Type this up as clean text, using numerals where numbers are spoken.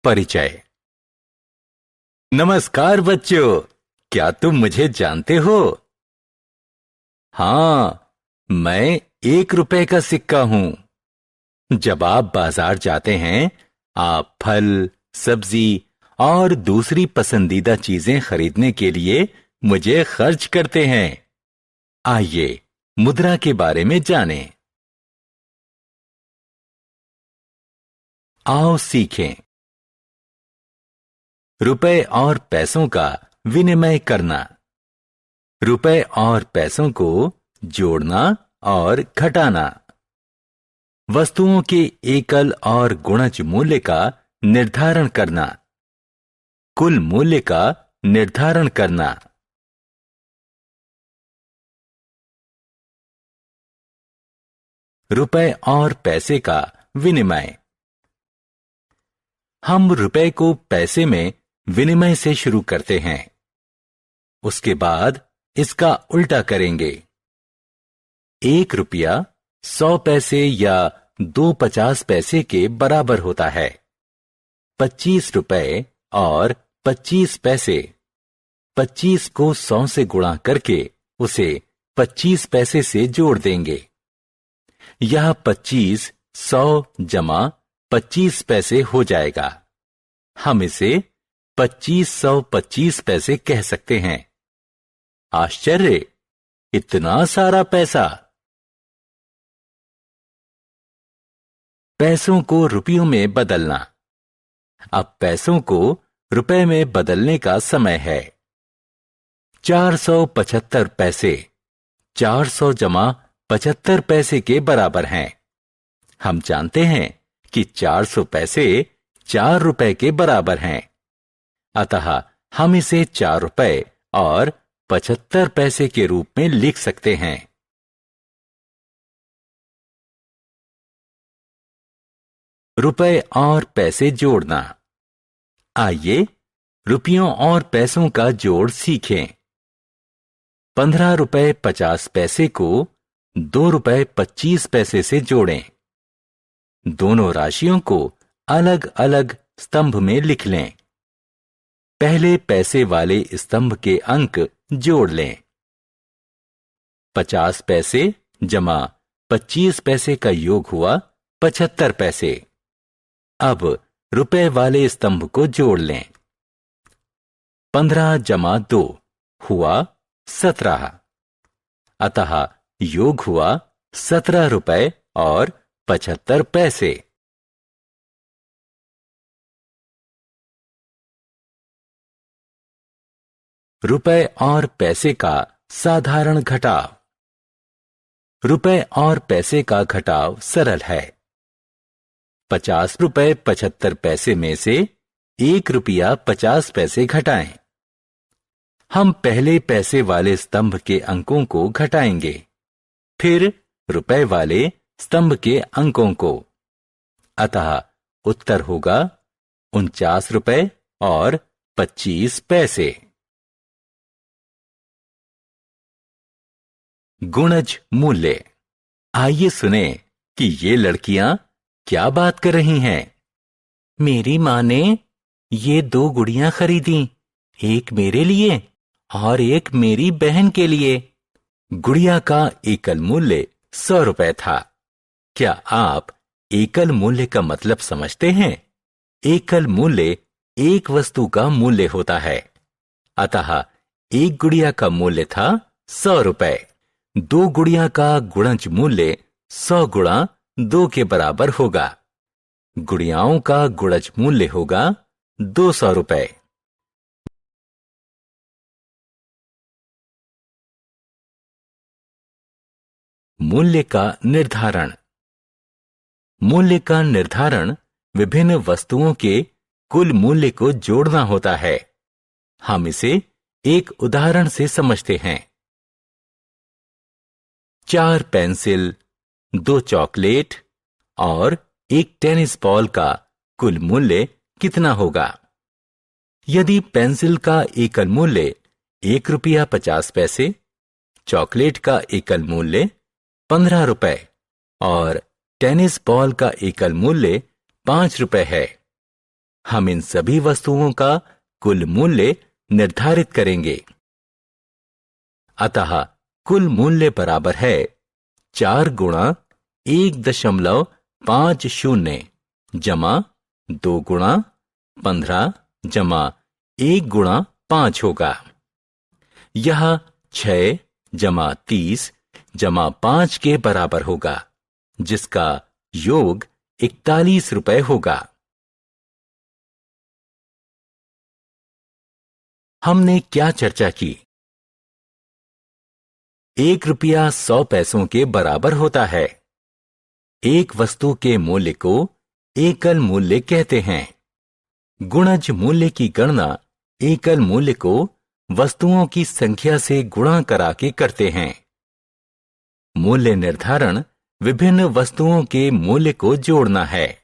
परिचय। नमस्कार बच्चों, क्या तुम मुझे जानते हो? हाँ, मैं 1 रुपए का सिक्का हूं। जब आप बाजार जाते हैं, आप फल, सब्जी और दूसरी पसंदीदा चीजें खरीदने के लिए मुझे खर्च करते हैं। आइए मुद्रा के बारे में जानें। आओ सीखें। रुपए और पैसों का विनिमय करना। रुपए और पैसों को जोड़ना और घटाना। वस्तुओं के एकल और गुणज मूल्य का निर्धारण करना। कुल मूल्य का निर्धारण करना। रुपए और पैसे का विनिमय। हम रुपए को पैसे में विनिमय से शुरू करते हैं। उसके बाद इसका उल्टा करेंगे। 1 रुपया 100 पैसे या 2 50 पैसे के बराबर होता है। 25 रुपए और 25 पैसे। 25 को 100 से गुणा करके उसे 25 पैसे से जोड़ देंगे। यह 25 100 जमा 25 पैसे हो जाएगा। हम इसे 2525 पैसे कह सकते हैं। आश्चर्य, इतना सारा पैसा! पैसों को रुपयों में बदलना। अब पैसों को रुपए में बदलने का समय है। 475 पैसे 400 जमा 75 पैसे के बराबर हैं। हम जानते हैं कि 400 पैसे 4 रुपए के बराबर हैं। अतः हम इसे 4 रुपए और 75 पैसे के रूप में लिख सकते हैं। रुपए और पैसे जोड़ना। आइए रुपयों और पैसों का जोड़ सीखें। 15 रुपए 50 पैसे को 2 रुपए 25 पैसे से जोड़ें। दोनों राशियों को अलग अलग स्तंभ में लिख लें। पहले पैसे वाले स्तंभ के अंक जोड़ लें। 50 पैसे जमा 25 पैसे का योग हुआ 75 पैसे। अब रुपए वाले स्तंभ को जोड़ लें। 15 जमा 2 हुआ 17। अतः योग हुआ 17 रुपए और 75 पैसे। रुपए और पैसे का साधारण घटाव। रुपए और पैसे का घटाव सरल है। 50 रुपए 75 पैसे में से 1 रुपया 50 पैसे घटाएं। हम पहले पैसे वाले स्तंभ के अंकों को घटाएंगे, फिर रुपए वाले स्तंभ के अंकों को। अतः उत्तर होगा 49 रुपए और 25 पैसे। गुणज मूल्य। आइए सुने कि ये लड़कियां क्या बात कर रही हैं। मेरी मां ने ये 2 गुड़ियां खरीदी, एक मेरे लिए और एक मेरी बहन के लिए। गुड़िया का एकल मूल्य 100 रुपए था। क्या आप एकल मूल्य का मतलब समझते हैं? एकल मूल्य एक वस्तु का मूल्य होता है। अतः एक गुड़िया का मूल्य था 100 रुपए। 2 गुड़िया का गुणज मूल्य 100 गुणा 2 के बराबर होगा। गुड़ियाओं का गुणज मूल्य होगा 200 रुपए। मूल्य का निर्धारण। मूल्य का निर्धारण विभिन्न वस्तुओं के कुल मूल्य को जोड़ना होता है। हम इसे एक उदाहरण से समझते हैं। 4 पेंसिल, 2 चॉकलेट और 1 टेनिस बॉल का कुल मूल्य कितना होगा? यदि पेंसिल का एकल मूल्य 1 रुपया 50 पैसे, चॉकलेट का एकल मूल्य 15 रुपए और टेनिस बॉल का एकल मूल्य 5 रुपए है, हम इन सभी वस्तुओं का कुल मूल्य निर्धारित करेंगे। अतः कुल मूल्य बराबर है 4 गुणा 1.50 जमा 2 गुणा 15 जमा 1 गुणा 5 होगा। यह 6 जमा 30 जमा 5 के बराबर होगा, जिसका योग 41 रुपए होगा। हमने क्या चर्चा की? 1 रुपया 100 पैसों के बराबर होता है। एक वस्तु के मूल्य को एकल मूल्य कहते हैं। गुणज मूल्य की गणना एकल मूल्य को वस्तुओं की संख्या से गुणा करा के करते हैं। मूल्य निर्धारण विभिन्न वस्तुओं के मूल्य को जोड़ना है।